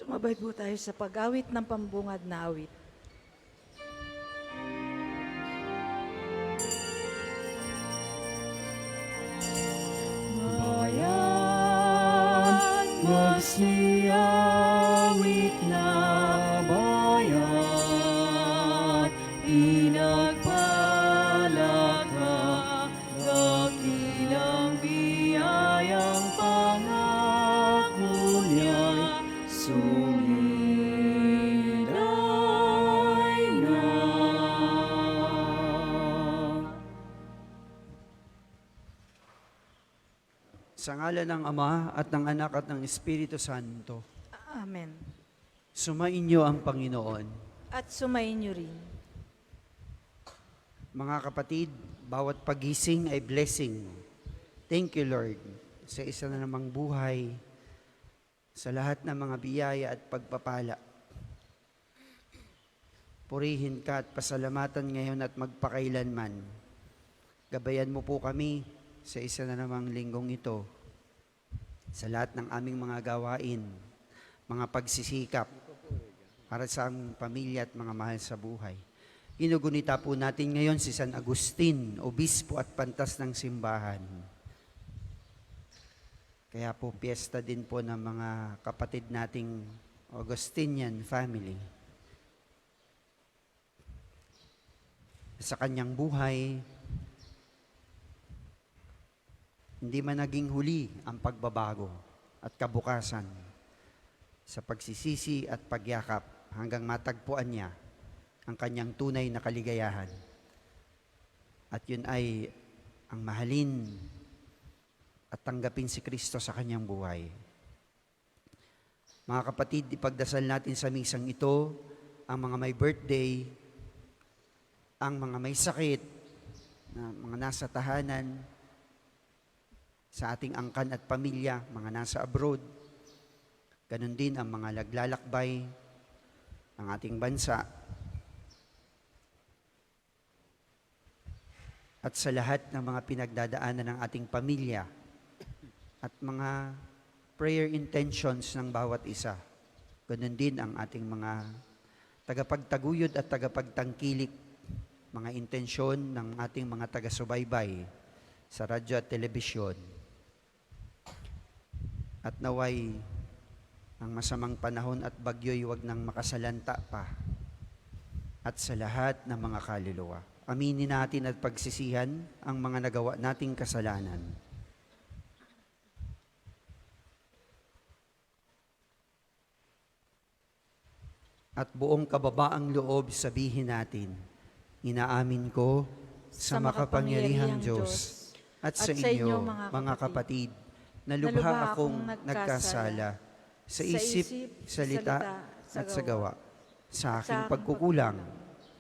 Sumabay po tayo sa pag-awit ng pambungad na awit. Bayan, magsiyawit na bayan, pinagpala ka, dakilang biyayang pangako niya'y sumilay na. Sa ngalan ng Ama at ng Anak at ng Espiritu Santo, Amen. sumainyo ang Panginoon. At sumayin niyo rin. Mga kapatid, bawat pagising ay blessing. Thank you, Lord, sa isa na namang buhay, sa lahat ng mga biyaya at pagpapala. Purihin ka at pasalamatan ngayon at magpakailanman. Gabayan mo po kami sa isa na namang linggong ito, sa lahat ng aming mga gawain, mga pagsisikap para sa aming pamilya at mga mahal sa buhay. Ginugunita po natin ngayon si San Agustin, obispo at pantas ng simbahan. Kaya po piyesta din po ng mga kapatid nating Augustinian family. Sa kanyang buhay, hindi man naging huli ang pagbabago at kabukasan sa pagsisisi at pagyakap hanggang matagpuan niya ang kanyang tunay na kaligayahan. At yun ay ang mahalin at tanggapin si Kristo sa kanyang buhay. Mga kapatid, ipagdasal natin sa misang ito ang mga may birthday, ang mga may sakit, na mga nasa tahanan, sa ating angkan at pamilya, mga nasa abroad. Ganon din ang mga naglalakbay ng ating bansa. At sa lahat ng mga pinagdadaanan ng ating pamilya at mga prayer intentions ng bawat isa. Ganon din ang ating mga tagapagtaguyod at tagapagtangkilik, mga intensyon ng ating mga taga-subaybay sa radyo at telebisyon. At naway ang masamang panahon at bagyo'y wag nang makasalanta pa. At sa lahat ng mga kaluluwa, aminin natin at pagsisihan ang mga nagawa nating kasalanan. At buong kababaang loob sabihin natin, inaamin ko sa makapangyarihang Diyos at sa inyo, mga kapatid, na lubha akong nagkasala sa isip, salita, at sa gawa, sa aking pagkukulang.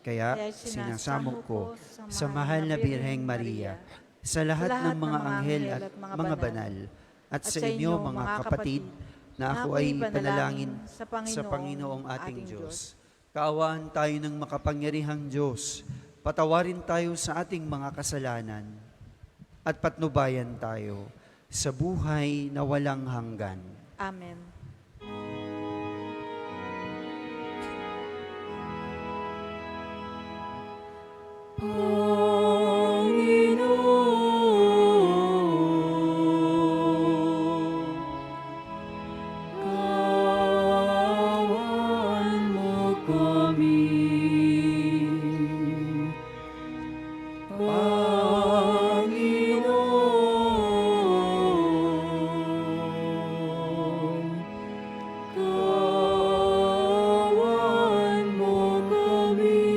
Kaya sinasamok ko sa mahal na Birheng Maria, sa lahat ng mga anghel at mga banal, at sa inyo, mga kapatid, na ako ay ipanalangin sa Panginoong ating Diyos. Kaawaan tayo ng makapangyarihang Diyos, patawarin tayo sa ating mga kasalanan, at patnubayan tayo sa buhay na walang hanggan. Amen. Panginoon, kawan mo kami. Panginoon, kawan mo kami.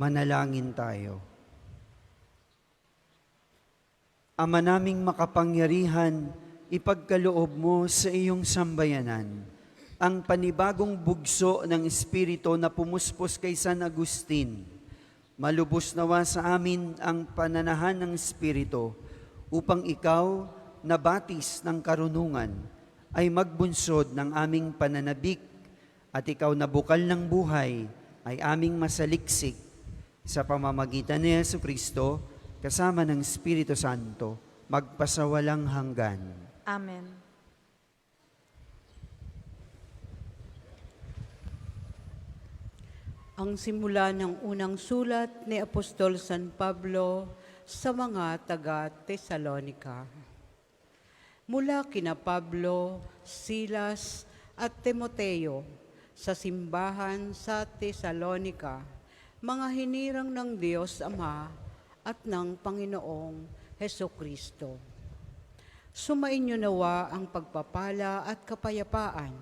Manalangin tayo. Ama naming makapangyarihan, ipagkaloob mo sa iyong sambayanan ang panibagong bugso ng Espiritu na pumuspos kay San Agustin. Malubos nawa sa amin ang pananahan ng Espiritu upang ikaw, na batis ng karunungan, ay magbunsod ng aming pananabik at ikaw na bukal ng buhay ay aming masaliksik sa pamamagitan ni Jesucristo kasama ng Espiritu Santo, magpasawalang hanggan. Amen. Ang simula ng unang sulat ni Apostol San Pablo sa mga taga-Tesalonika. Mula kina Pablo, Silas at Timoteo sa simbahan sa Tesalonika, mga hinirang ng Diyos Ama at ng Panginoong Hesukristo. Sumainyo nawa ang pagpapala at kapayapaan.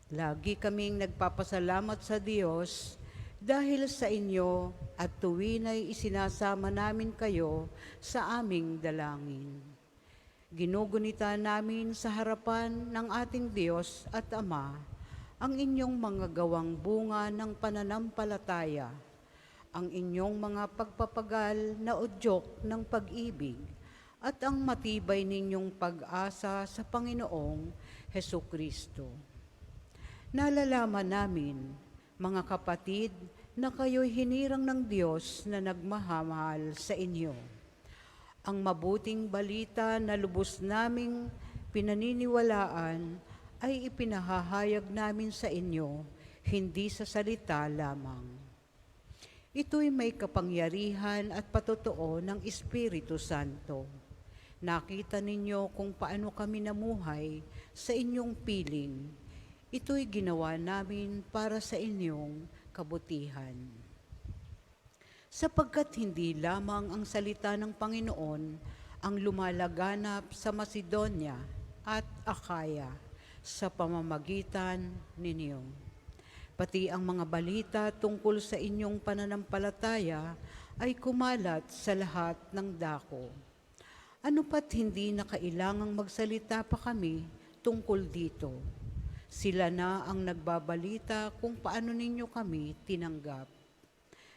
Lagi kaming nagpapasalamat sa Diyos dahil sa inyo at tuwin ay isinasama namin kayo sa aming dalangin. Ginugunita namin sa harapan ng ating Diyos at Ama ang inyong mga gawang bunga ng pananampalataya, ang inyong mga pagpapagal na udyok ng pag-ibig, at ang matibay ninyong pag-asa sa Panginoong Hesukristo. Nalalaman namin, mga kapatid, na kayo'y hinirang ng Diyos na nagmamahal sa inyo. Ang mabuting balita na lubos naming pinaniniwalaan ay ipinahahayag namin sa inyo, hindi sa salita lamang. Ito'y may kapangyarihan at patotoo ng Espiritu Santo. Nakita ninyo kung paano kami namuhay sa inyong piling. Ito'y ginawa namin para sa inyong kabutihan. Sapagkat hindi lamang ang salita ng Panginoon ang lumalaganap sa Macedonia at Akaya sa pamamagitan ninyo. Pati ang mga balita tungkol sa inyong pananampalataya ay kumalat sa lahat ng dako. Ano pat hindi na kailangang magsalita pa kami tungkol dito? Sila na ang nagbabalita kung paano ninyo kami tinanggap.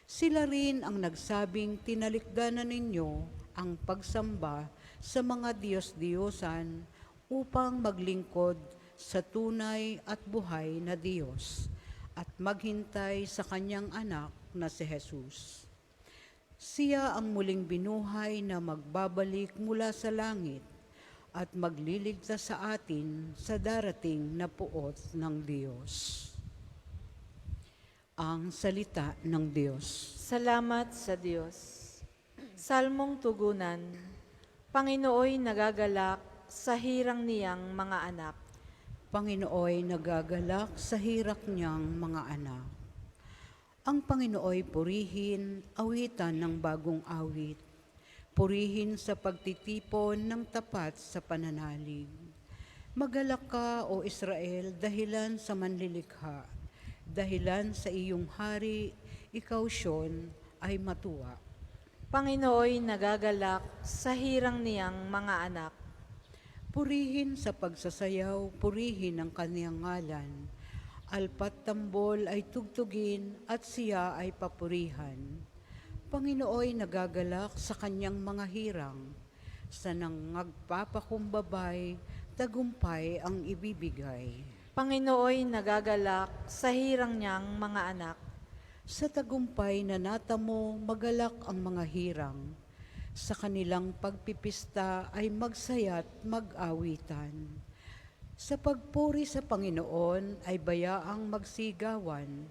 Sila rin ang nagsabing tinalikdanan ninyo ang pagsamba sa mga Diyos-Diyosan upang maglingkod sa tunay at buhay na Diyos at maghintay sa Kanyang anak na si Jesus. Siya ang muling binuhay na magbabalik mula sa langit at magliligtas sa atin sa darating na puot ng Diyos. Ang salita ng Diyos. Salamat sa Diyos. Salmong tugunan, Panginooy nagagalak sa hirang niyang mga anak. Panginooy nagagalak sa hirak niyang mga anak. Ang Panginooy purihin, awitan ng bagong awit. Purihin sa pagtitipon ng tapat sa pananalig. Magalak ka, O Israel, dahilan sa manlilikha. Dahilan sa iyong hari, ikaw Sion, ay matuwa. Panginooy nagagalak sa hirang niyang mga anak. Purihin sa pagsasayaw, purihin ang kaniyang ngalan. Alpat tambol ay tugtugin at siya ay papurihan. Panginooy nagagalak sa kanyang mga hirang. Sa nangagpapakumbabay, tagumpay ang ibibigay. Panginooy nagagalak sa hirang niyang mga anak. Sa tagumpay na natamo, magalak ang mga hirang. Sa kanilang pagpipista ay magsaya't mag-awitan. Sa pagpuri sa Panginoon ay bayaang magsigawan.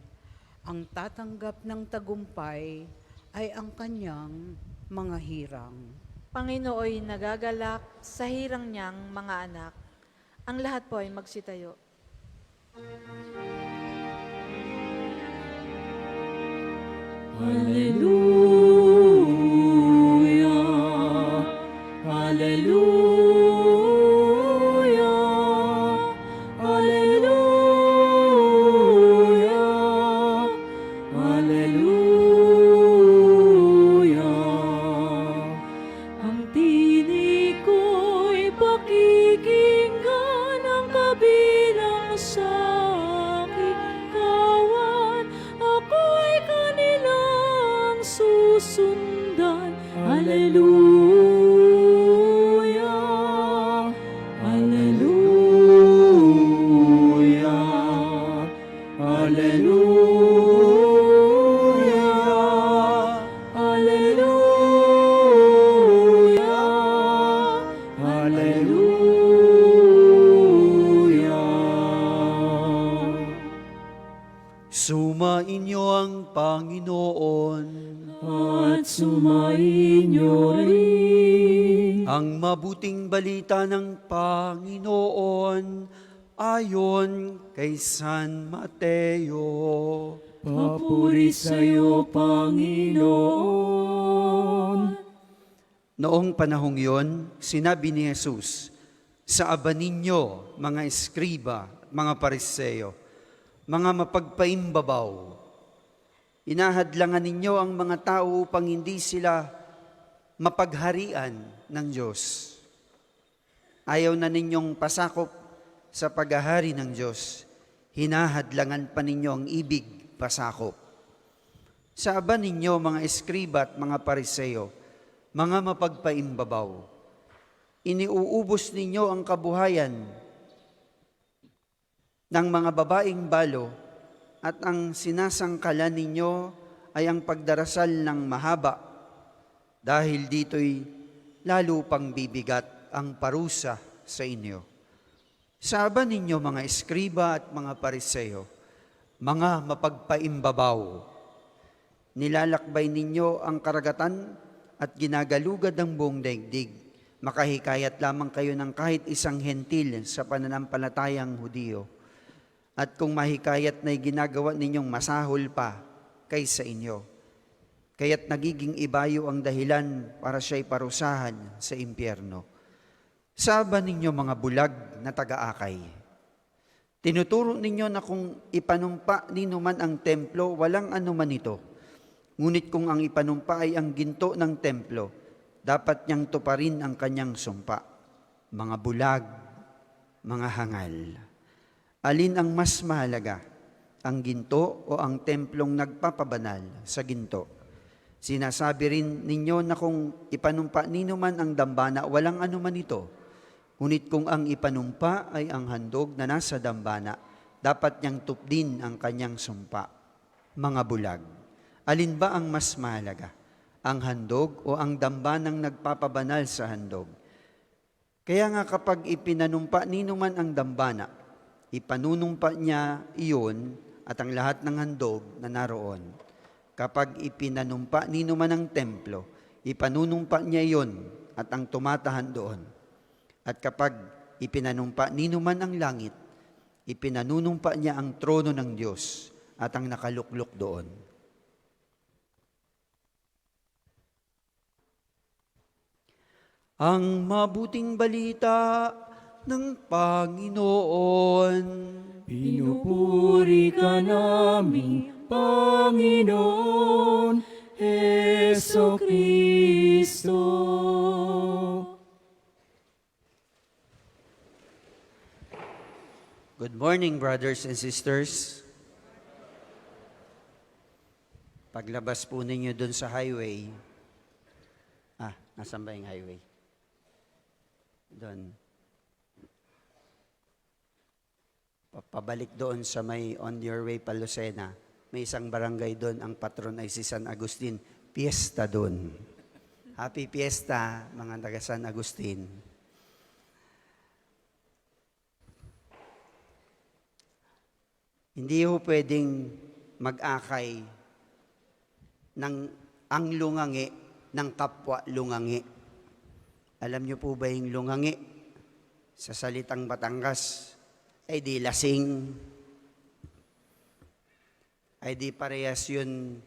Ang tatanggap ng tagumpay ay ang kanyang mga hirang. Panginooy nagagalak sa hirang niyang mga anak. Ang lahat po ay magsitayo. Hallelujah, Hallelujah, Hallelujah, Hallelujah. sundan. Hallelujah, Hallelujah, Hallelujah, Hallelujah, Hallelujah. Sumainyo ang Panginoon. At sumainyo rin. Ang mabuting balita ng Panginoon ayon kay San Mateo. Papuri sa iyo, Panginoon. Noong panahong yon, sinabi ni Jesus, sa aba ninyo, mga eskriba, mga pariseyo, mga mapagpaimbabaw, inahadlangan ninyo ang mga tao upang hindi sila mapagharian ng Diyos. Ayaw na ninyong pasakop sa paghahari ng Diyos. Hinahadlangan pa ninyo ang ibig pasakop. Sa aba ninyo, mga eskriba at mga pariseyo, mga mapagpaimbabaw, iniuubos ninyo ang kabuhayan ng mga babaeng balo at ang sinasangkalan ninyo ay ang pagdarasal ng mahaba dahil dito'y lalo pang bibigat ang parusa sa inyo. Sa aba ninyo mga eskriba at mga pariseyo, mga mapagpaimbabaw, nilalakbay ninyo ang karagatan at ginagalugad ang buong daigdig. Makahikayat lamang kayo ng kahit isang hentil sa pananampalatayang Hudiyo. At kung mahikayat na'y ginagawa ninyong masahol pa kaysa inyo, kaya't nagiging ibayo ang dahilan para siya'y parusahan sa impyerno. Saba ninyo mga bulag na taga-akay. Tinuturo ninyo na kung ipanumpa ninuman ang templo, walang anuman ito. Ngunit kung ang ipanumpa ay ang ginto ng templo, dapat niyang tuparin ang kanyang sumpa. Mga bulag, mga hangal. Alin ang mas mahalaga, ang ginto o ang templong nagpapabanal sa ginto? Sinasabi rin ninyo na kung ipanumpa ninuman ang dambana, walang anuman ito. Ngunit kung ang ipanumpa ay ang handog na nasa dambana, dapat niyang tupdin ang kanyang sumpa. Mga bulag, alin ba ang mas mahalaga, ang handog o ang dambanang nagpapabanal sa handog? Kaya nga kapag ipinanumpa ninuman ang dambana, ipanunumpa niya iyon at ang lahat ng handog na naroon. Kapag ipinanumpa ninuman ang templo, ipanunumpa niya iyon at ang tumatahan doon. At kapag ipinanumpa ninuman ang langit, ipinanunumpa niya ang trono ng Diyos at ang nakaluklok doon. Ang mabuting balita ng Panginoon. Pinupuri ka namin, Panginoon Heso Kristo. Good morning, brothers and sisters. Paglabas po ninyo dun sa highway, nasan ba yung highway? Doon. Pabalik doon sa may on your way pa Lucena, may isang barangay doon, ang patron ay si San Agustin. Fiesta doon. Happy Fiesta, mga taga San Agustin. Hindi ho pwedeng mag-akay ng ang lungangi ng kapwa lungangi. Alam niyo po ba yung lungangi? Sa salitang Batangas, ay di lasing, ay di parehas yun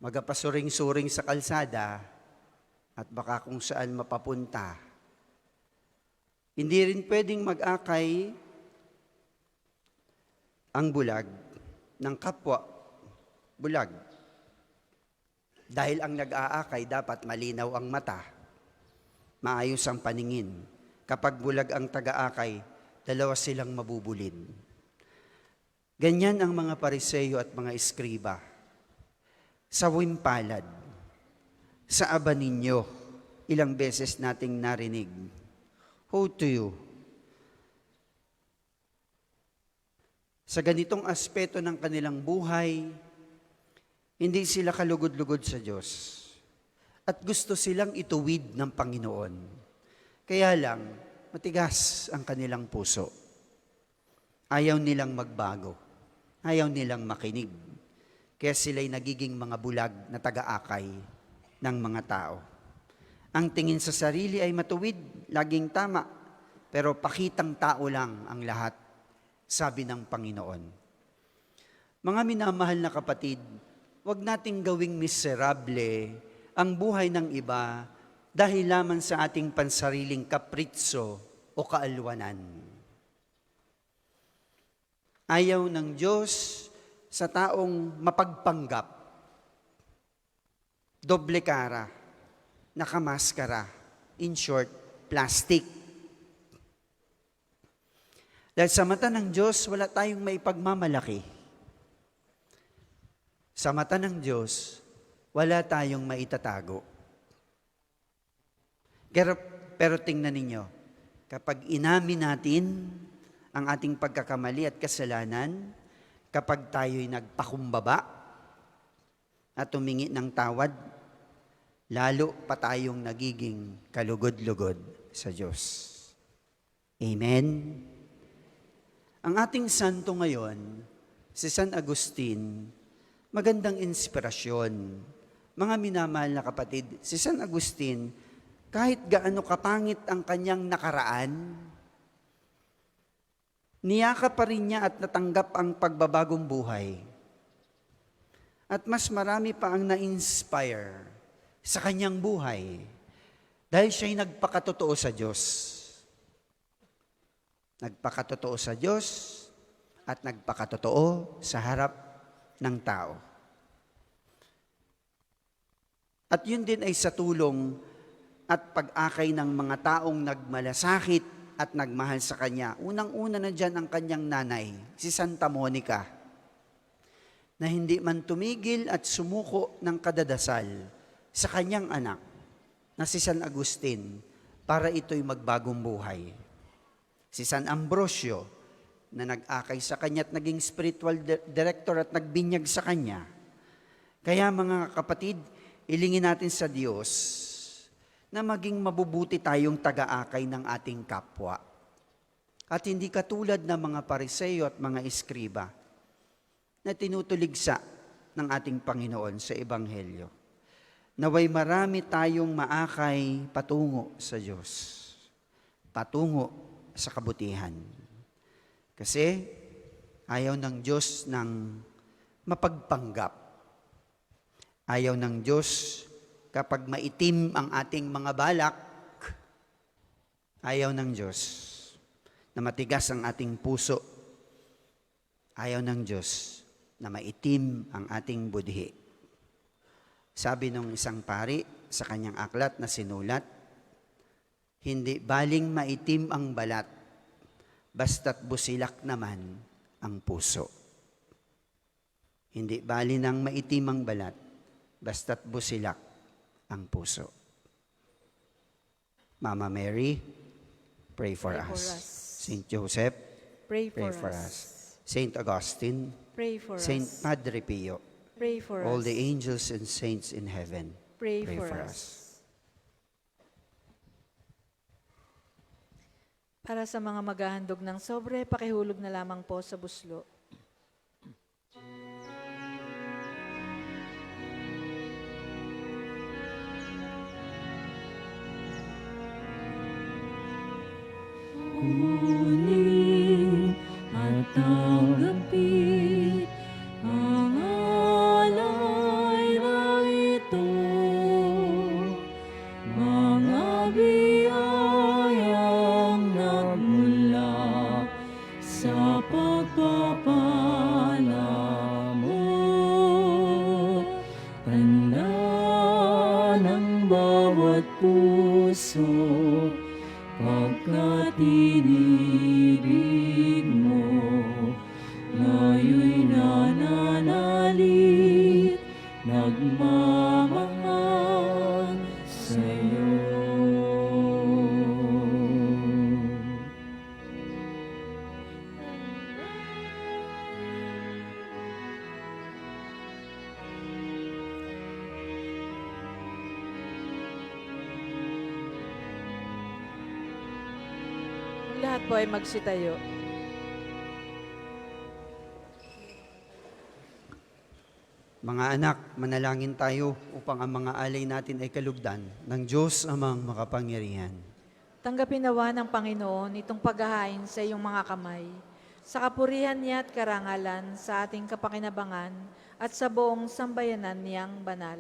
magapasuring-suring sa kalsada at baka kung saan mapapunta. Hindi rin pwedeng mag-akay ang bulag ng kapwa bulag. Dahil ang nag-aakay dapat malinaw ang mata, maayos ang paningin. Kapag bulag ang taga-akay, dalawa silang mabubulid. Ganyan ang mga pariseyo at mga eskriba. sa wimpalad, sa aba ninyo, ilang beses nating narinig. Ho to you. Sa ganitong aspeto ng kanilang buhay, hindi sila kalugod-lugod sa Diyos. At gusto silang ituwid ng Panginoon. Kaya lang, matigas ang kanilang puso. Ayaw nilang magbago. Ayaw nilang makinig. Kaya sila'y nagiging mga bulag na taga-akay ng mga tao. Ang tingin sa sarili ay matuwid, laging tama, pero pakitang tao lang ang lahat, sabi ng Panginoon. Mga minamahal na kapatid, huwag nating gawing miserable ang buhay ng iba dahil lamang sa ating pansariling kapritso o kaalwanan. Ayaw ng Diyos sa taong mapagpanggap, doble cara, nakamaskara, in short, plastic. Dahil sa mata ng Diyos, wala tayong maipagmamalaki. Sa mata ng Diyos, wala tayong maitatago. Pero tingnan ninyo, kapag inamin natin ang ating pagkakamali at kasalanan, kapag tayo'y nagpakumbaba at tumingi ng tawad, lalo pa tayong nagiging kalugod-lugod sa Diyos. Amen? Ang ating santo ngayon, si San Agustin, magandang inspirasyon. Mga minamahal na kapatid, si San Agustin, kahit gaano kapangit ang kanyang nakaraan, niyakap pa rin niya at natanggap ang pagbabagong buhay. At mas marami pa ang na-inspire sa kanyang buhay dahil siya'y nagpakatotoo sa Diyos. Nagpakatotoo sa Diyos at nagpakatotoo sa harap ng tao. At yun din ay sa tulong at pag-akay ng mga taong nagmalasakit at nagmahal sa kanya. Unang-una na dyan ang kanyang nanay, si Santa Monica, na hindi man tumigil at sumuko ng kadadasal sa kanyang anak na si San Agustin para ito'y magbagong buhay. Si San Ambrosio na nag-akay sa kanya at naging spiritual director at nagbinyag sa kanya. Kaya mga kapatid, ilingin natin sa Diyos na maging mabubuti tayong taga-akay ng ating kapwa. At hindi katulad ng mga Pariseo at mga Eskriba na tinutuligsa ng ating Panginoon sa Ebanghelyo. Naway marami tayong maakay patungo sa Diyos, patungo sa kabutihan. Kasi ayaw ng Diyos ng mapagpanggap. Ayaw ng Diyos kapag maitim ang ating mga balak. Ayaw ng Diyos na matigas ang ating puso. Ayaw ng Diyos na maitim ang ating budhi. Sabi nung isang pari sa kanyang aklat na sinulat, hindi baling maitim ang balat, basta't busilak naman ang puso. Hindi bali nang maitim ang balat, basta't busilak ang puso. Mama Mary, pray for Pray for us. us. Saint Joseph, Pray pray for us. Saint Augustine, Pray for Saint us. Padre Pio, Pray for all us. the angels and saints in heaven, Pray pray for for us. us. Para sa mga maghahandog ng sobre, pakihulog na lamang po sa buslo. Kunin at tanggapin ang alay na ito, mga biyayang nagmula sa pagpapala mo. Tanda ng bawat puso, pagkat inibig mo, ngayon'y nananalig, nagmamahal sa'yo. Ang lahat po ay magsitayo. Mga anak, manalangin tayo upang ang mga alay natin ay kalugdan ng Diyos amang makapangyarihan. Tanggapin nawa ng Panginoon itong paghahain sa iyong mga kamay, sa kapurihan niya at karangalan sa ating kapakinabangan at sa buong sambayanan niyang banal.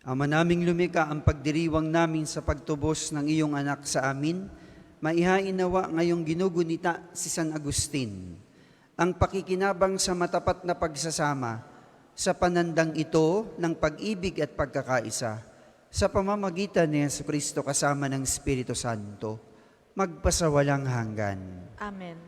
Ama naming lumika, ang pagdiriwang namin sa pagtubos ng iyong anak sa amin, maihain nawa ngayong ginugunita si San Agustin. Ang pakikinabang sa matapat na pagsasama sa panandang ito ng pag-ibig at pagkakaisa sa pamamagitan ni Jesucristo kasama ng Espiritu Santo, magpasawalang hanggan. Amen.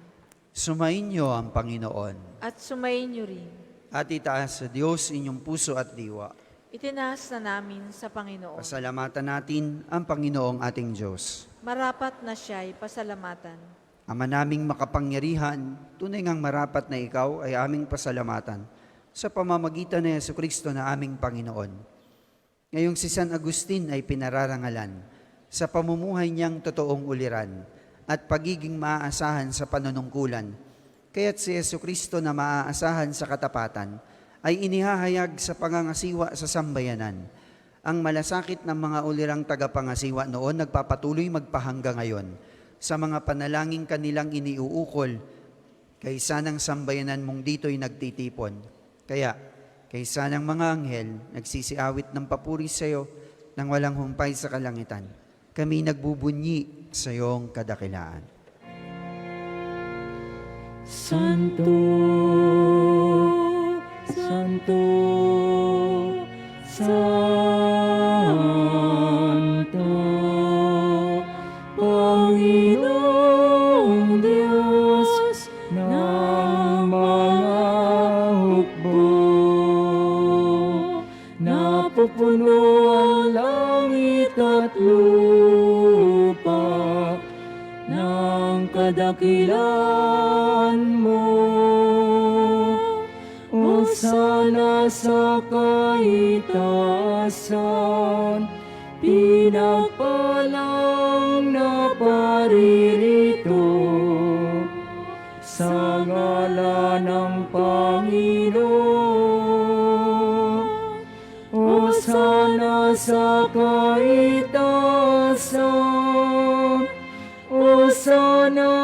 Sumainyo ang Panginoon At sumayin niyo rin. at itaas sa Diyos inyong puso at diwa. Itinaas na namin sa Panginoon. Pasalamatan natin ang Panginoong ating Diyos. Marapat na siya'y pasalamatan. Ama naming makapangyarihan, tunay ngang marapat na ikaw ay aming pasalamatan sa pamamagitan ni Jesucristo na aming Panginoon. Ngayong si San Agustin ay pinararangalan sa pamumuhay niyang totoong uliran at pagiging maaasahan sa panunungkulan. Kaya't si Jesucristo na maaasahan sa katapatan ay inihahayag sa pangangasiwa sa sambayanan. Ang malasakit ng mga ulirang tagapangasiwa noon nagpapatuloy magpahangga ngayon sa mga panalangin kanilang iniuukol kaysa ng sambayanan mong dito'y nagtitipon. Kaya, kaysa ng mga anghel, nagsisiawit ng papuri sa iyo nang walang humpay sa kalangitan. Kami nagbubunyi sa iyong kadakilaan. Santo, Santo, Santo, Panginoong Diyos ng mga hukbo. Napupuno ang langit at lupa ng kadakilan mo. Hosana sa kaitaasan, pinagpalang na paririto sa ngalan ng Panginoon. Hosana sa kaitaasan, Hosana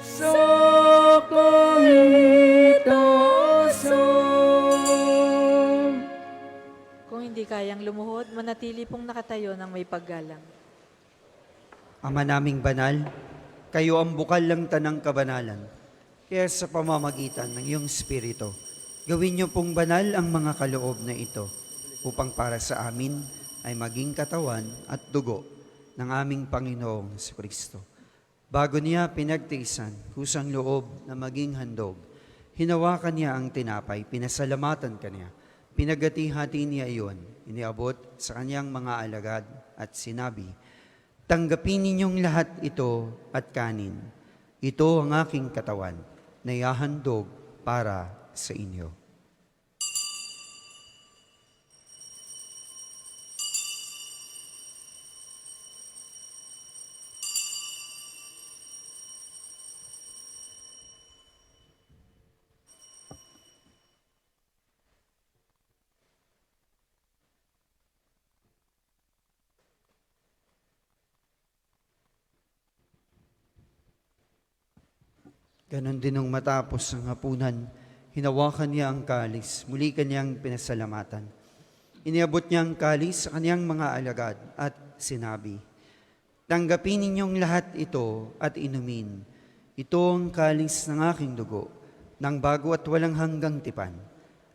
sa kaitaasan. Kung hindi kayang lumuhod, manatili pong nakatayo ng may paggalang. Ama naming banal, kayo ang bukal ng tanang kabanalan. Kaya sa pamamagitan ng iyong Espiritu, gawin niyo pong banal ang mga kaloob na ito upang para sa amin ay maging katawan at dugo ng aming Panginoong Jesucristo. Bago niya pinagtiisan, kusang loob na maging handog, hinawakan niya ang tinapay, pinasalamatan kaniya, pinagati-hati niya iyon, iniabot sa kanyang mga alagad at sinabi, tanggapin ninyong lahat ito at kanin. Ito ang aking katawan na ihahandog para sa inyo. Ganon din nung matapos ang hapunan, hinawakan niya ang kalis, muli kanyang pinasalamatan. Iniabot niya ang kalis sa kanyang mga alagad at sinabi, tanggapin ninyong lahat ito at inumin. Ito ang kalis ng aking dugo, ng bago at walang hanggang tipan.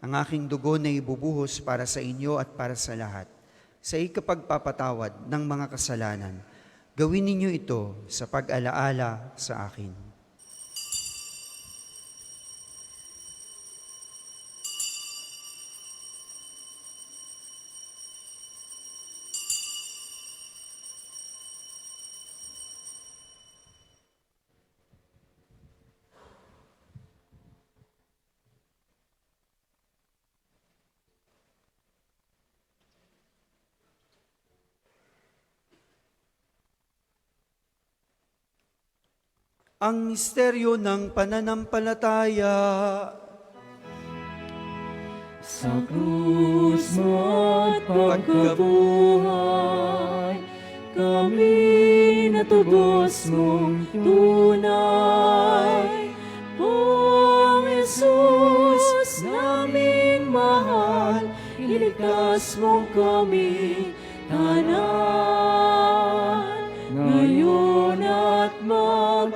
Ang aking dugo na ibubuhos para sa inyo at para sa lahat, sa ikapagpapatawad ng mga kasalanan. Gawin ninyo ito sa pag-alaala sa akin. . Ang misteryo ng pananampalataya. Sa krus mo at pagkabuhay, kami natubos mong tunay. Poong Jesus, naming mahal, iligtas mo kami tanan, ngayon at magpakailanman.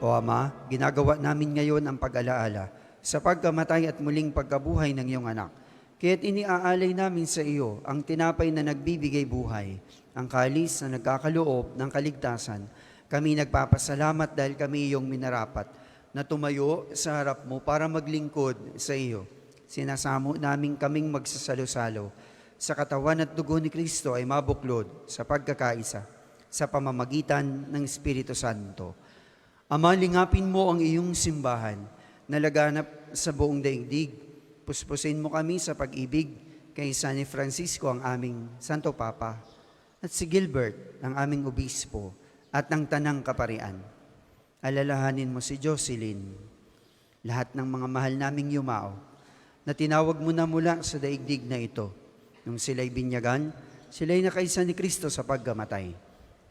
O Ama, ginagawa namin ngayon ang pag-alaala sa pagkamatay at muling pagkabuhay ng iyong anak. Kaya't iniaalay namin sa iyo ang tinapay na nagbibigay buhay, ang kalis na nagkakaloob ng kaligtasan. Kami nagpapasalamat dahil kami iyong minarapat na tumayo sa harap mo para maglingkod sa iyo. Sinasamo namin kaming magsasalo-salo sa katawan at dugo ni Kristo ay mabuklod sa pagkakaisa sa pamamagitan ng Espiritu Santo. Ama, lingapin mo ang iyong simbahan na laganap sa buong daigdig. Puspusin mo kami sa pag-ibig kay San Francisco, ang aming Santo Papa, at si Gilbert, ang aming obispo, at ng Tanang Kaparian. Alalahanin mo si Jocelyn, lahat ng mga mahal naming yumao, na tinawag mo na mula sa daigdig na ito. Nung sila'y binyagan, sila'y nakaisa ni Kristo sa pagkamatay.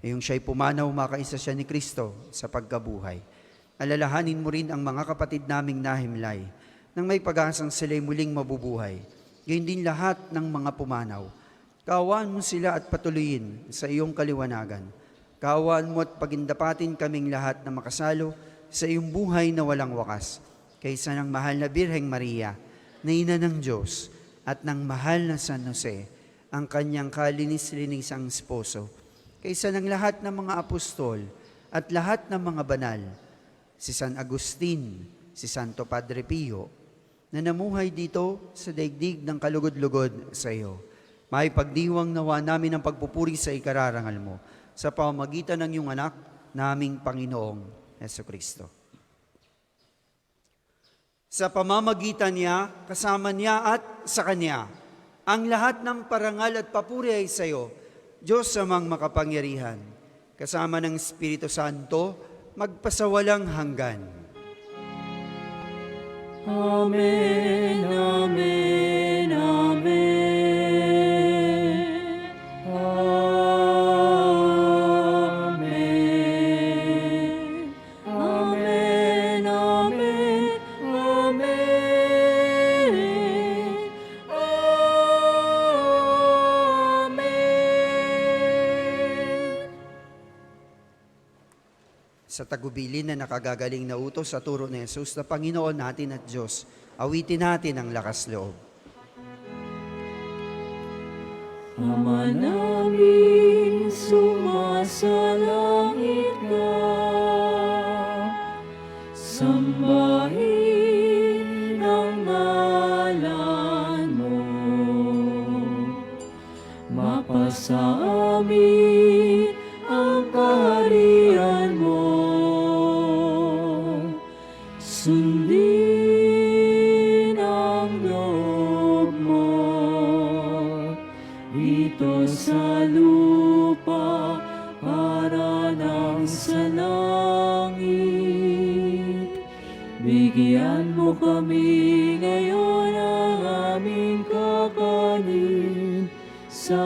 Ngayong siya'y pumanaw, makaisa siya ni Kristo sa pagkabuhay. Alalahanin mo rin ang mga kapatid naming nahimlay, nang may pag-asang sila'y muling mabubuhay. Gayon din lahat ng mga pumanaw. Kaawaan mo sila at patuloyin sa iyong kaliwanagan. Kaawaan mo at pagindapatin kaming lahat na makasalo sa iyong buhay na walang wakas. Kaysa ng mahal na Birheng Maria, na ina ng Diyos, at ng mahal na San Jose, ang kanyang kalinis-linisang esposo. Kaysa ng lahat ng mga apostol at lahat ng mga banal, si San Agustin, si Santo Padre Pio, na namuhay dito sa daigdig ng kalugod-lugod sa iyo. May pagdiwang nawa namin ang pagpupuri sa ikararangal mo sa pamamagitan ng iyong anak, naming Panginoong Hesukristo. Sa pamamagitan niya, kasama niya at sa Kanya, ang lahat ng parangal at papuri ay sa iyo, Diyos amang makapangyarihan, kasama ng Espiritu Santo, magpasawalang hanggan. Amen, amen, amen. Amen. Amen, amen, amen. Amen. Sa tagubilin na nakagagaling na utos sa turo ni Jesus na Panginoon natin at Diyos, awitin natin ang lakas loob. Ama namin, sumasalangit ka, sambahin ang ngalan mo, mapasa amin ang kaharian mo, sundin ang loob mo dito sa lupa para nang sa langit. Bigyan mo kami ngayon ang aming kakanin sa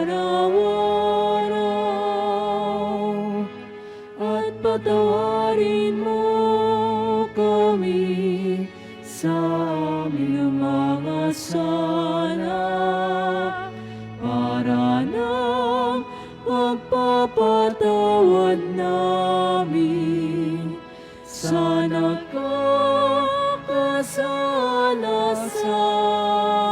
araw-araw, at patawarin mo kami sa aming mga sala, para ng pagpapatawad namin sa nakakasala sa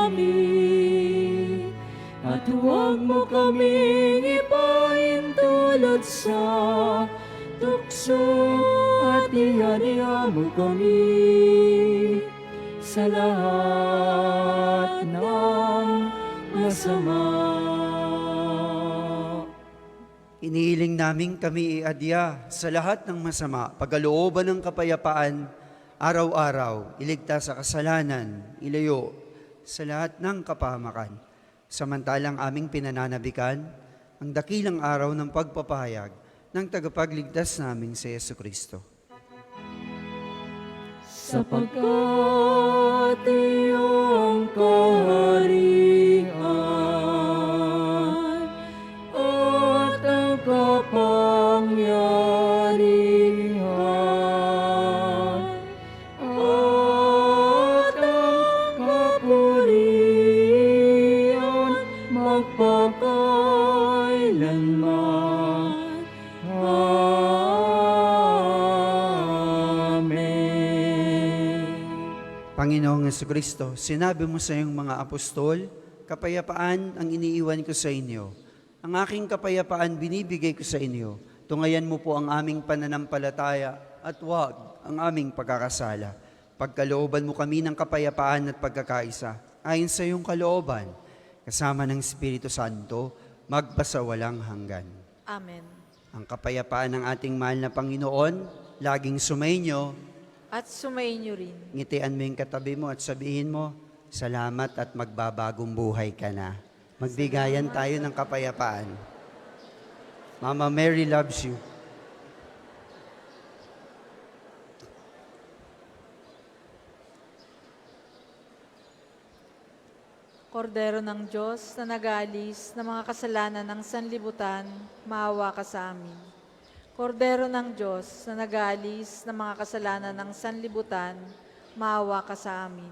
amin. At huwag mo kaming ipahintulot sa tukso, at ihaniya mo kami sa lahat ng masama. Inihiling namin kami iadya sa lahat ng masama, pagkalooban ng kapayapaan, araw-araw, iligtas sa kasalanan, ilayo sa lahat ng kapahamakan. samantalang aming pinananabikan ang dakilang araw ng pagpapahayag ng tagapagligtas naming si Jesucristo. Sapagkat iyong kaharian at ang kapangyarihan at ang kapurihan magpakailanman. Panginoong Jesucristo, sinabi mo sa iyong mga apostol, kapayapaan ang iniiwan ko sa inyo. Ang aking kapayapaan binibigay ko sa inyo. Tungayan mo po ang aming pananampalataya at huwag ang aming pagkakasala. Pagkalooban mo kami ng kapayapaan at pagkakaisa, ayon sa iyong kalooban, kasama ng Espiritu Santo, magpasawalang hanggan. Amen. Ang kapayapaan ng ating mahal na Panginoon, laging sumainyo. At sumainyo rin. Ngitian mo yung katabi mo at sabihin mo, salamat at magbabagong buhay ka na. Magbigayan tayo ng kapayapaan. Mama Mary loves you. Kordero ng Diyos na nag-aalis ng mga kasalanan ng sanlibutan, maawa ka sa amin. Kordero ng Diyos na nag-aalis ng mga kasalanan ng sanlibutan, maawa ka sa amin.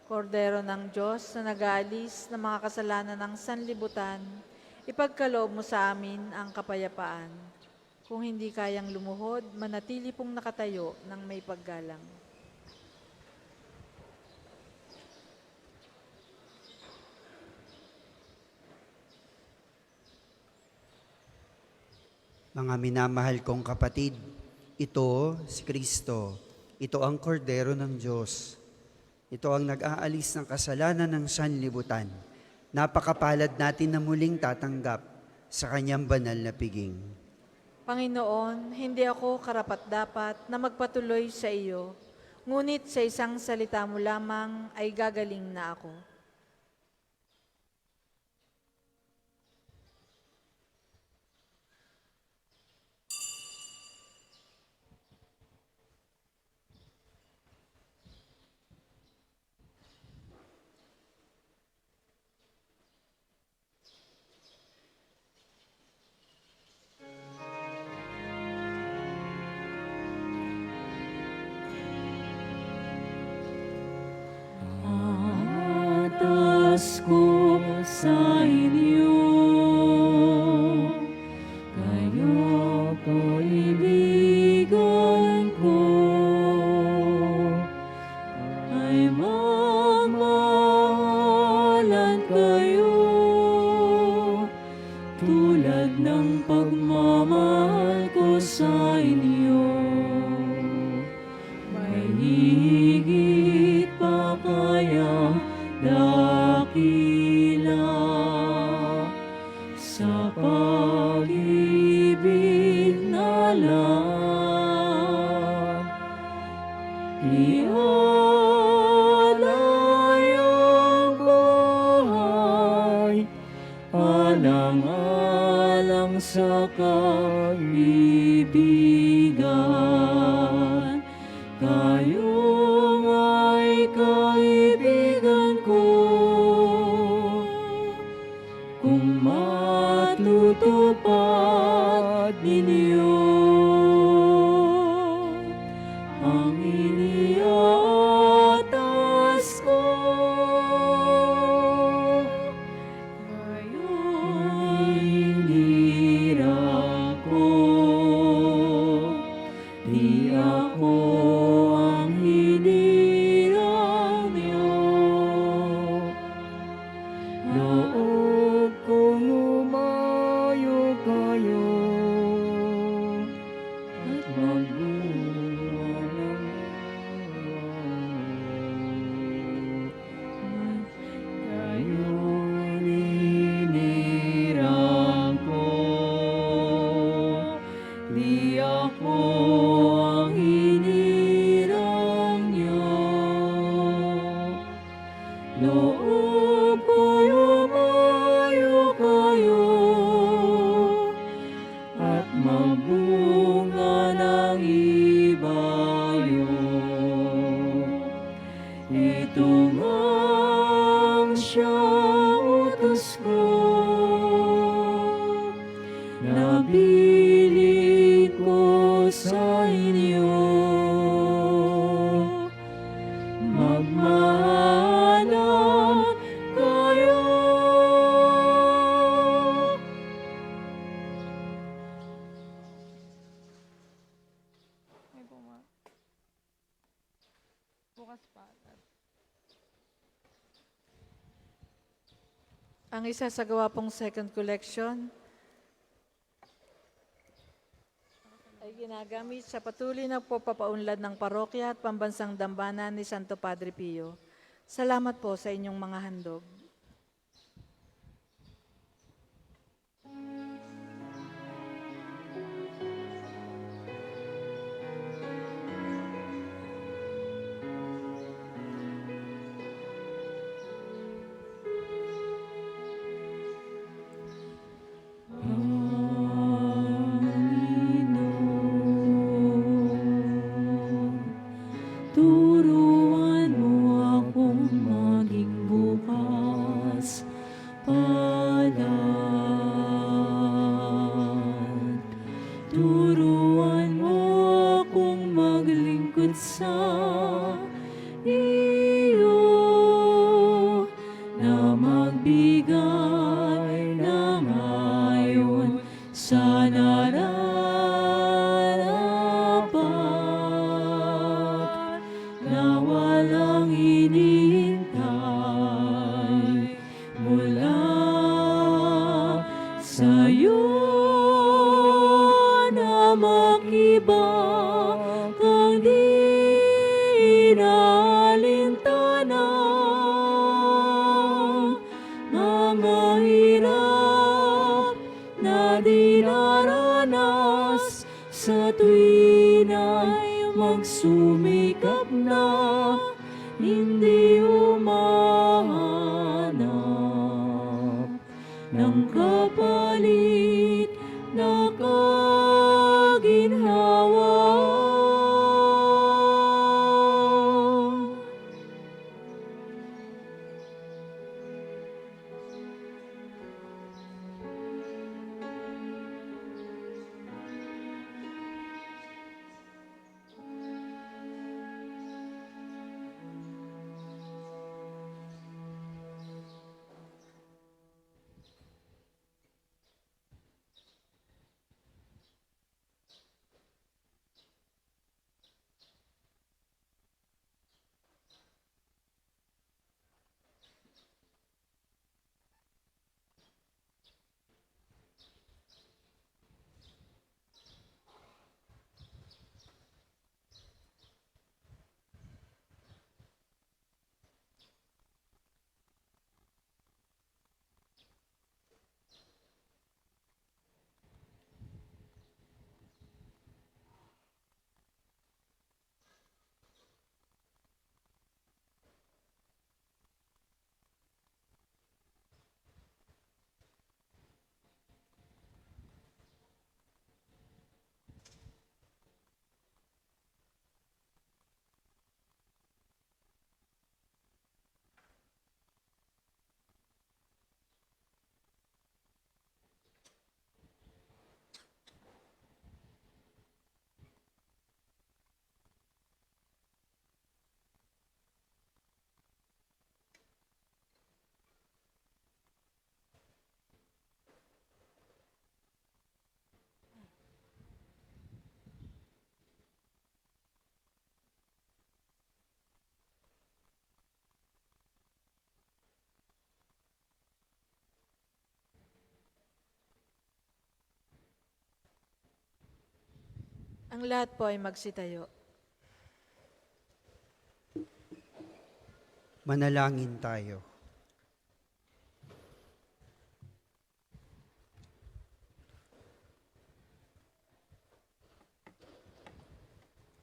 Kordero ng Diyos na nag-aalis ng mga kasalanan ng sanlibutan, ipagkaloob mo sa amin ang kapayapaan. Kung hindi kayang lumuhod, manatili pong nakatayo ng may paggalang. Mga minamahal kong kapatid, ito si Kristo. Ito ang kordero ng Diyos. Ito ang nag-aalis ng kasalanan ng sanlibutan. Napakapalad natin na muling tatanggap sa kanyang banal na piging. Panginoon, hindi ako karapat-dapat na magpatuloy sa iyo, ngunit sa isang salita mo lamang ay gagaling na ako. Atas ko sa inyo, kayo kaibigan ko, ay magmahalan kayo, tulad ng pagmamahal ko sa inyo. May higit pa kaya dakila sa pag-ibig na lang. Ialay ang buhay, alang-alang sa kaibigan. Kayo ay kaibigan ko, kung matutupad ninyo ang iniaatas ko. Ngayon hinirang ko, di ako ang hinirang niyo. Loob kong umayo kayo at magbuwalang kayo'y hinirang ko, di ako ang hinirang ibayo. Ito ang siyang utos ko, nabili ko sa inyo. Magmahalan kayo. Ang isasagawa pong second collection ay ginagamit sa patuloy na pagpapaunlad ng parokya at pambansang dambana ni Santo Padre Pio. Salamat po sa inyong mga handog. Turuan mo akong maging bukas palad. Turuan mo akong maglingkod sa iyo, na magbigay ng ayon sa nararapat, na walang hinihintay mula sa'yo, na makibang kang di inaalintana, mga hirap na dinaranas sa tuwin ay magsumikap na hindi umahanap ng kapalit na kaginhawa. Ang lahat po ay magsitayo. Manalangin tayo.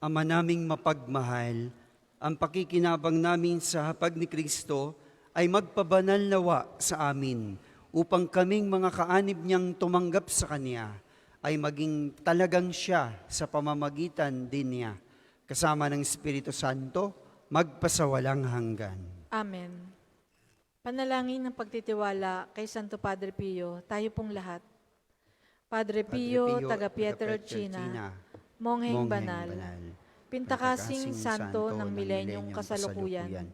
Ama naming mapagmahal, ang pakikinabang namin sa hapag ni Kristo ay magpabanal nawa sa amin upang kaming mga kaanib niyang tumanggap sa Kanya ay maging talagang siya sa pamamagitan din niya, kasama ng Espiritu Santo, magpasawalang hanggan. Amen. Panalangin ng pagtitiwala kay Santo Padre Pio, tayo pong lahat. Padre Pio, taga Pietrelcina, Mongheng Banal, Pintakasing Santo ng Milenyong Kasalukuyan,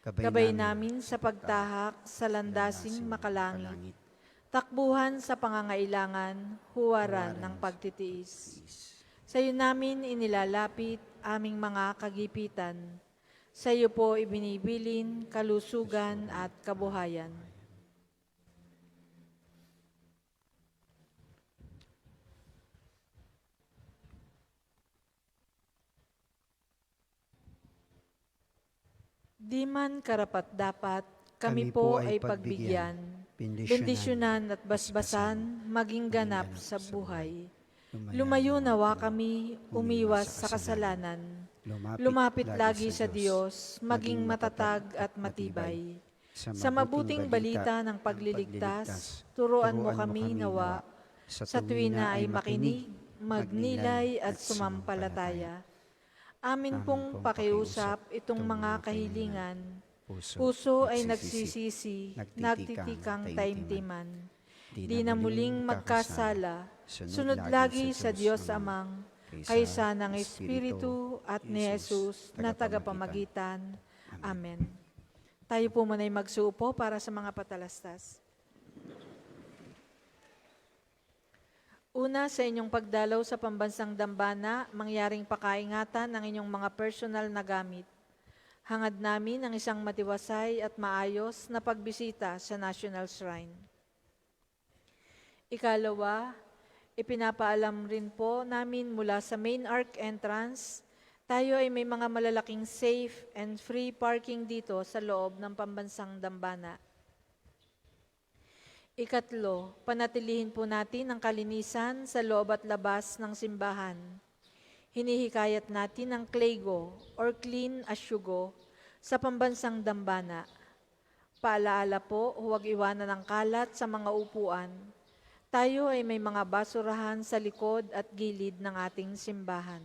gabay namin sa pagtahak sa landasing makalangit, takbuhan sa pangangailangan, huwaran ng pagtitiis. Sa iyo namin inilalapit aming mga kagipitan. Sa iyo po ibinibilin kalusugan at kabuhayan. Di man karapat-dapat, kami po ay pagbigyan, bendisyonan at basbasan, maging ganap sa buhay. Lumayo nawa kami, umiwas sa kasalanan. Lumapit lagi sa Diyos, maging matatag at matibay. Sa mabuting balita ng pagliligtas, turuan mo kami nawa, sa tuwina ay makinig, magnilay at sumampalataya. Amin pong pakiusap itong mga kahilingan. Puso ay nagsisisi, nagtitikang taimtiman. Di na muling magkasala, sunod lagi sa Diyos Amang, kaysa ng Espiritu at ni Jesus na tagapamagitan. Amen. Tayo po muna'y magsuupo para sa mga patalastas. Una, sa inyong pagdalaw sa pambansang dambana, mangyaring pakaingatan ng inyong mga personal na gamit. Hangad namin ang isang matiwasay at maayos na pagbisita sa National Shrine. Ikalawa, ipinapaalam rin po namin mula sa main arc entrance, tayo ay may mga malalaking safe and free parking dito sa loob ng pambansang dambana. Ikatlo, panatilihin po natin ang kalinisan sa loob at labas ng simbahan. Hinihikayat natin ang Clego or Clean as You Go sa pambansang dambana. Paalaala po, huwag iwanan ng kalat sa mga upuan. Tayo ay may mga basurahan sa likod at gilid ng ating simbahan.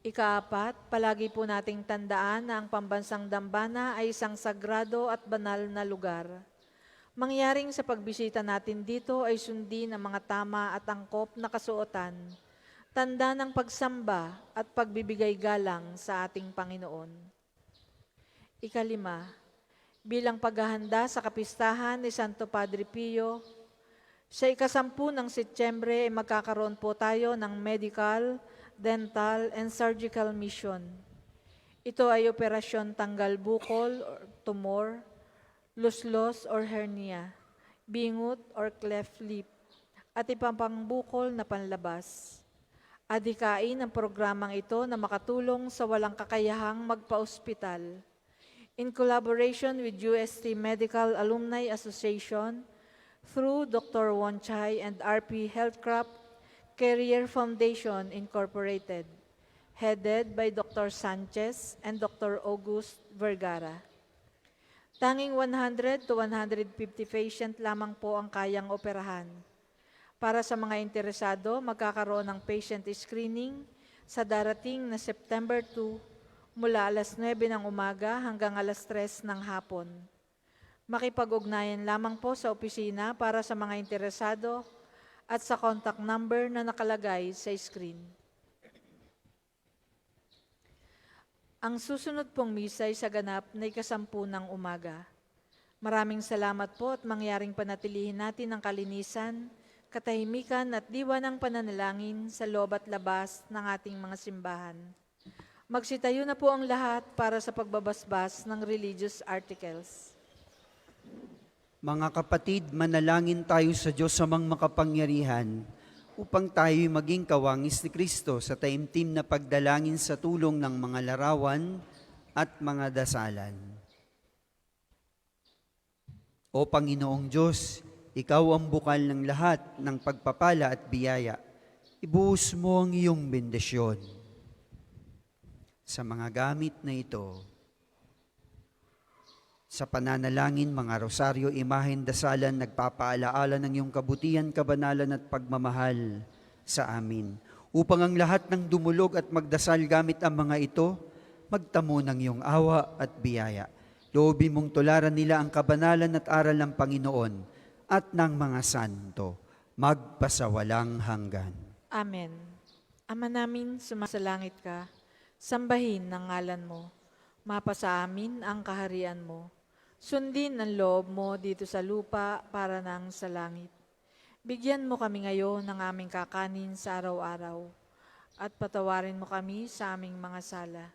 Ikaapat, palagi po nating tandaan na ang pambansang dambana ay isang sagrado at banal na lugar. Mangyaring sa pagbisita natin dito ay sundin ang mga tama at angkop na kasuotan, tanda ng pagsamba at pagbibigay galang sa ating Panginoon. Ikalima, bilang paghahanda sa kapistahan ni Santo Padre Pio, sa 10 ng Setyembre ay magkakaroon po tayo ng medical, dental, and surgical mission. Ito ay operasyon tanggal bukol or tumor, luslos or hernia, bingut or cleft lip, at ipapangbukol na panlabas. Adikain ang programang ito na makatulong sa walang kakayahang magpa-ospital. In collaboration with UST Medical Alumni Association, through Dr. Wonchay and RP Healthcraft Career Foundation Incorporated, headed by Dr. Sanchez and Dr. August Vergara. Tanging 100 to 150 patient lamang po ang kayang operahan. Para sa mga interesado, magkakaroon ng patient screening sa darating na September 2 mula alas 9 ng umaga hanggang alas 3 ng hapon. Makipag-ugnayan lamang po sa opisina para sa mga interesado at sa contact number na nakalagay sa screen. Ang susunod pong misa ay sa ganap na 10 ng umaga. Maraming salamat po at mangyaring panatilihin natin ang kalinisan, katahimikan at diwa ng pananalangin sa loob at labas ng ating mga simbahan. Magsitayo na po ang lahat para sa pagbabasbas ng religious articles. Mga kapatid, manalangin tayo sa Diyos amang makapangyarihan upang tayo'y maging kawangis ni Kristo sa taimtim na pagdalangin sa tulong ng mga larawan at mga dasalan. O Panginoong Diyos, Ikaw ang bukal ng lahat ng pagpapala at biyaya. Ibuhos mo ang iyong bendisyon sa mga gamit na ito. Sa pananalangin, mga rosaryo, imahen, dasalan, nagpapaalaala ng iyong kabutihan, kabanalan at pagmamahal sa amin. Upang ang lahat ng dumulog at magdasal gamit ang mga ito, magtamo ng iyong awa at biyaya. Loobin mong tularan nila ang kabanalan at aral ng Panginoon at ng mga santo, magpasawalang hanggan. Amen. Ama namin, sumasalangit ka, sambahin ang ngalan mo. Mapasa amin ang kaharian mo. Sundin ang loob mo dito sa lupa para nang sa langit. Bigyan mo kami ngayon ng aming kakanin sa araw-araw at patawarin mo kami sa aming mga sala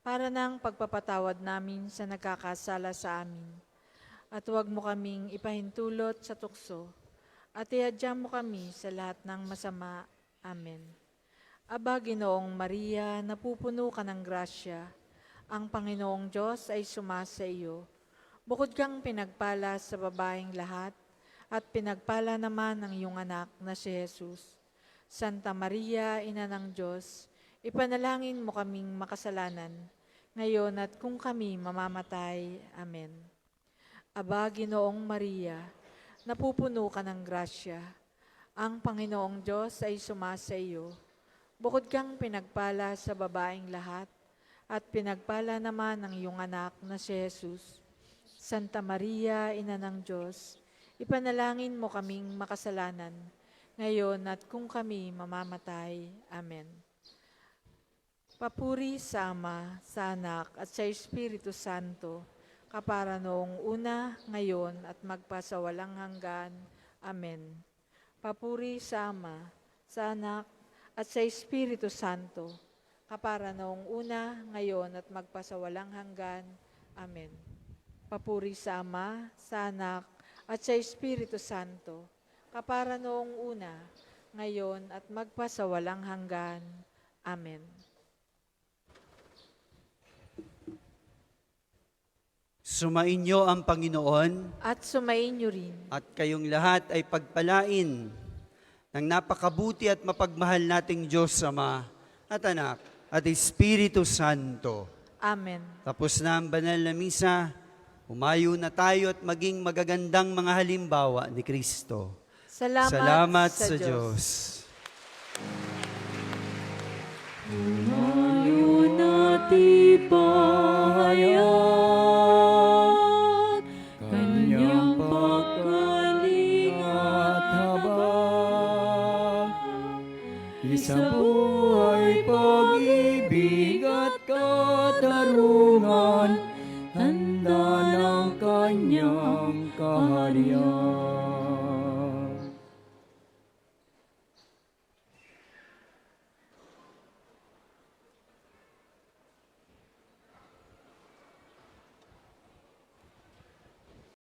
para nang pagpapatawad namin sa nagkakasala sa amin. At huwag mo kaming ipahintulot sa tukso at ihadya mo kami sa lahat ng masama. Amen. Aba, Ginoong Maria, napupuno ka ng grasya. Ang Panginoong Diyos ay sumasa iyo. Bukod kang pinagpala sa babaeng lahat, at pinagpala naman ang iyong anak na si Jesus. Santa Maria, Ina ng Diyos, ipanalangin mo kaming makasalanan, ngayon at kung kami mamamatay. Amen. Aba, Ginoong Maria, napupuno ka ng grasya. Ang Panginoong Diyos ay sumasa iyo. Bukod kang pinagpala sa babaeng lahat, at pinagpala naman ang iyong anak na si Jesus. Santa Maria, Ina ng Diyos, ipanalangin mo kaming makasalanan, ngayon at kung kami mamamatay. Amen. Papuri sa Ama, sa Anak, at sa Espiritu Santo, kapara noong una, ngayon, at magpasawalang hanggan. Amen. Papuri sa Ama, sa Anak, at sa Espiritu Santo, kapara noong una, ngayon, at magpasawalang hanggan. Amen. Papuri sa Ama, sa Anak, at sa Espiritu Santo, kapara noong una, ngayon, at magpasawalang hanggan. Amen. Sumainyo ang Panginoon At sumainyo rin. at kayong lahat ay pagpalain ng napakabuti at mapagmahal nating Diyos Ama at Anak at Espiritu Santo. Amen. Tapos na ang banal na misa, umayo na tayo at maging magagandang mga halimbawa ni Kristo. Salamat sa Diyos. Ngayon natin pahayag Kanyang pagkaling at habag. Sa buhay, pag-ibig at katarungan, handa ng Kanyang kaharian.